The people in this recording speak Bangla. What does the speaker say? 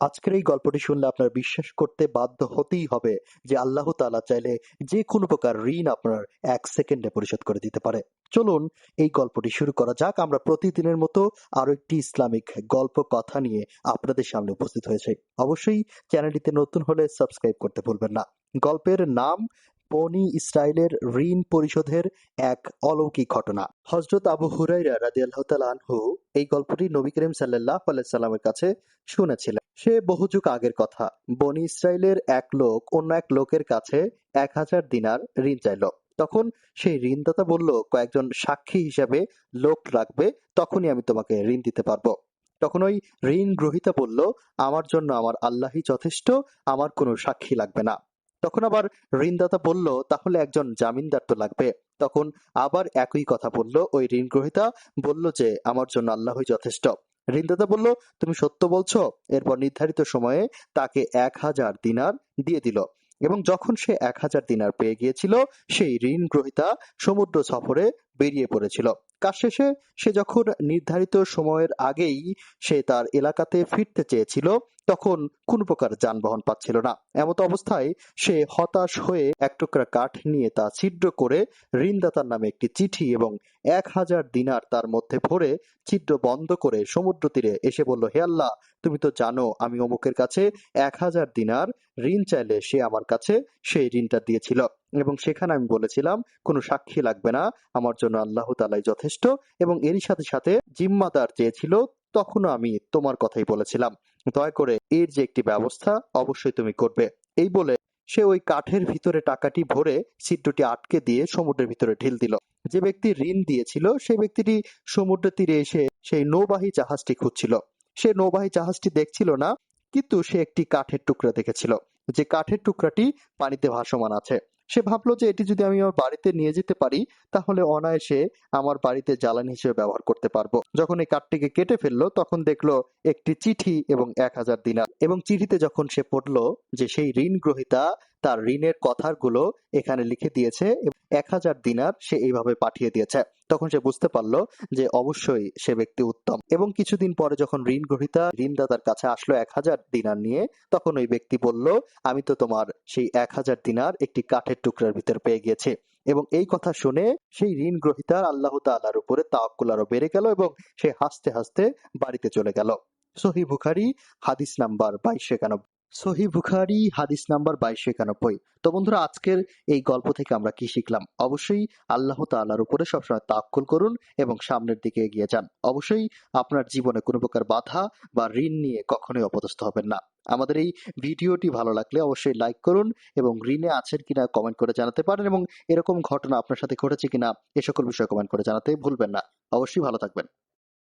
আজকের এই গল্পটি শুনলে আপনার বিশ্বাস করতে বাধ্য হতেই হবে যে আল্লাহ তাআলা চাইলে যে কোনো প্রকার ঋণ আপনার 1 সেকেন্ডে পরিশোধ করে দিতে পারে। চলুন এই গল্পটি শুরু করা যাক। আমরা প্রতিদিনের মতো আরো একটি ইসলামিক গল্প কথা নিয়ে আপনাদের সামনে উপস্থিত হয়েছে। অবশ্যই চ্যানেলটিতে নতুন হলে সাবস্ক্রাইব করতে ভুলবেন না। গল্পের নাম বনী ইসরাইলের ঋণ পরিশোধের এক অলৌকিক ঘটনা। হযরত আবু হুরায়রা রাদিয়াল্লাহু তাআলা আনহু এই গল্পটি নবী করিম সাল্লাল্লাহু আলাইহি সাল্লামের কাছে শুনেছিলেন। সে বহু যুগ আগের কথা। বনী ইসরাইলের এক লোক অন্য এক লোকের কাছে 1000 দিনার ঋণ চাইল। তখন সেই ঋণদাতা বলল, কয়েকজন সাক্ষী হিসাবে লোক রাখবে, তখনই আমি তোমাকে ঋণ দিতে পারবো। তখন ওই ঋণ গ্রহীতা বলল, আমার জন্য আমার আল্লাহই যথেষ্ট, আমার কোনো সাক্ষী লাগবে না। তখন আবার ঋণদাতা বলল, তাহলে একজন জামিনদার তো লাগবে। তখন আবার একই কথা বলল ওই ঋণ গ্রহীতা, বলল যে আমার জন্য আল্লাহই যথেষ্ট। ঋণদাতা বলল, তুমি সত্য বলছো। এরপর নির্ধারিত সময়ে তাকে 1000 দিনার দিয়ে দিল এবং যখন সে 1000 দিনার পেয়ে গিয়েছিল, সেই ঋণ গ্রহীতা সমুদ্র সফরে বেরিয়ে পড়েছিল। কাজ শেষে সে যখন নির্ধারিত সময়ের আগেই সে তার এলাকাতে ফিরতে চেয়েছিল, তখন কোনো প্রকার যানবাহন পাচ্ছিল না। এমত অবস্থায় সে হতাশ হয়ে এক টুকরা কাঠ নিয়ে তা ছিদ্র করে ঋণদাতার নামে একটি চিঠি এবং 1000 দিনার তার মধ্যে ভরে ছিদ্র বন্ধ করে সমুদ্র তীরে এসে বলল, হে আল্লাহ, তুমি তো জানো আমি অমুকের কাছে 1000 দিনার ঋণ চাইলে সে আমার কাছে সেই ঋণটা দিয়েছিল এবং সেখানে আমি বলেছিলাম কোনো সাক্ষী লাগবে না, আমার জন্য আল্লাহ তাআলাই যথেষ্ট, এবং এরই সাথে সাথে জিম্মাদার চেয়েছিল, তখনও আমি তোমার কথাই বলেছিলাম। দয়া করে এর যে একটি ব্যবস্থা অবশ্যই তুমি করবে। এই বলে সে ওই কাঠের ভিতরে টাকাটি ভরে ছিদ্রটি আটকে দিয়ে সমুদ্রের ভিতরে ঢিল দিল। যে ব্যক্তি ঋণ দিয়েছিল সেই ব্যক্তিটি সমুদ্র তীরে এসে সেই নৌবাহী জাহাজটি খুঁজছিল। সে নৌবাহী জাহাজটি দেখছিল না, কিন্তু সে একটি কাঠের টুকরা দেখেছিল, যে কাঠের টুকরাটি পানিতে ভাসমান আছে। সে ভাবলো যে এটি যদি আমি আমার বাড়িতে নিয়ে যেতে পারি, তাহলে অনায়াসে আমার বাড়িতে জ্বালানি হিসেবে ব্যবহার করতে পারবো। যখন এই কাঠটিকে কেটে ফেললো, তখন দেখলো একটি চিঠি এবং 1000 দিনার, এবং চিঠিতে যখন সে পড়লো যে সেই ঋণ গ্রহীতা তার ঋণের কথাগুলো এখানে লিখে দিয়েছে, 1000 দিনার সে এইভাবে পাঠিয়ে দিয়েছে, তখন সে বুঝতে পারলো যে অবশ্যই সে ব্যক্তি উত্তম। এবং কিছুদিন পরে যখন ঋণ গ্রহীতা ঋণদাতার কাছে আসলো 1000 দিনার নিয়ে, তখন ওই ব্যক্তি বলল, আমি তো তোমার সেই 1000 দিনার একটি কাঠের টুকরার ভিতর পেয়ে গিয়েছি। এবং এই কথা শুনে সেই ঋণ গ্রহীতার আল্লাহ তাআলার উপরে তাওয়াক্কুল আরো বেড়ে গেল এবং সে হাসতে হাসতে বাড়িতে চলে গেল। সহিহ বুখারী হাদিস নাম্বার 2291। সহিহ বুখারী হাদিস নাম্বার 2291। তো বন্ধুরা, আজকের এই গল্প থেকে আমরা কি শিখলাম? অবশ্যই আল্লাহ তাআলার উপরে সবসময় তাওয়াক্কুল করুন এবং সামনের দিকে এগিয়ে যান। অবশ্যই আপনার জীবনে কোনো প্রকার বাধা বা ঋণ নিয়ে কখনোই অপদস্থ হবেন না। আমাদের এই ভিডিওটি ভালো লাগলে অবশ্যই লাইক করুন এবং ঋণে আছেন কিনা কমেন্ট করে জানাতে পারেন, এবং এরকম ঘটনা আপনার সাথে ঘটেছে কিনা এ সকল বিষয়ে কমেন্ট করে জানাতে ভুলবেন না। অবশ্যই ভালো থাকবেন।